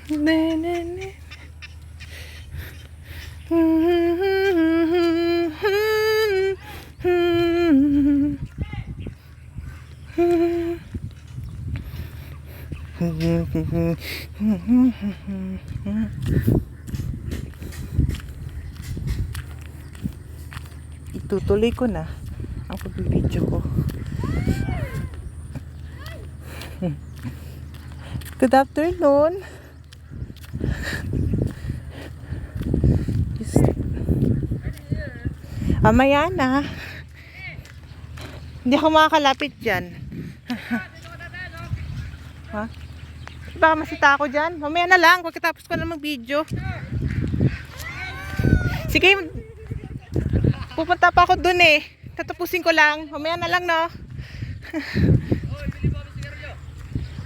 Ne, ne, ne. Itutuloy ko na ang pagbibideo ko. Good afternoon. Mamaya na. Hindi ako makakalapit dyan. Ha? Baka masita ako dyan. Mamaya na lang. Pagkatapos ko na mag-video. Sige. Pupunta pa ako dun eh. Tatapusin ko lang. Mamaya na lang, no?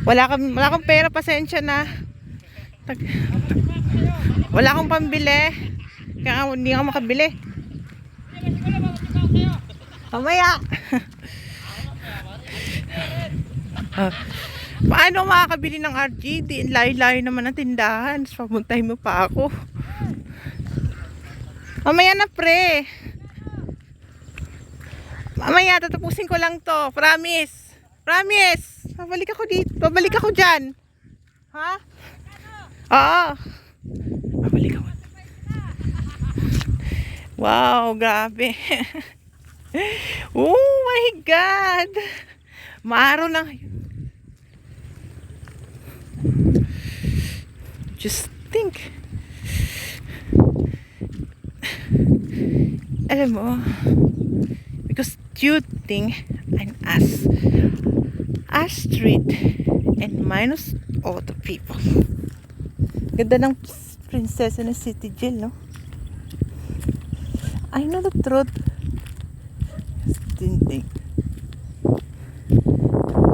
Wala kang pera. Pasensya na. Wala akong pambili. Kaya hindi ako makabili. Mamaya. Paano makakabili ng RGD? Layo-layo naman ang tindahan. Pamuntay mo pa ako. Mamaya na, pre. Mamaya, tatapusin ko lang to. Promise. Promise. Babalik ako dito. Babalik ako dyan. Ha? Oo. Babalik ako. Wow, grabe. Oh my God. Maaro na ngayon. Just think. Alam mo, because you think I'm Astrid and minus all the people. Ganda ng prinsesa ng City Jail, no? I know the truth. Just didn't think.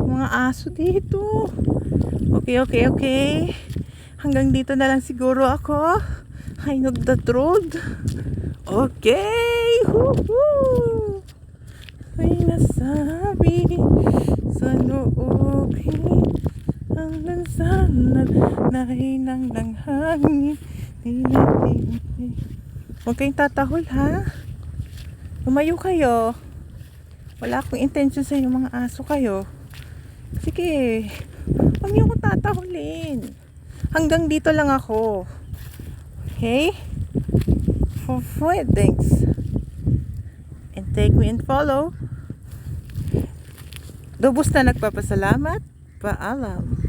Mga aso dito. Okay. Hanggang dito na lang siguro ako. I know the truth. Okay. Woohoo! May nasabi sa loob hanggang sana nahinang ng hangin. Huwag kayong tatahol, ha? Lumayo kayo. Wala akong intention sa inyo, mga aso kayo. Sige. Huwag niyo akong tatahulin. Hanggang dito lang ako. Okay? For thanks. And take me and follow. Lubos na nagpapasalamat. Paalam.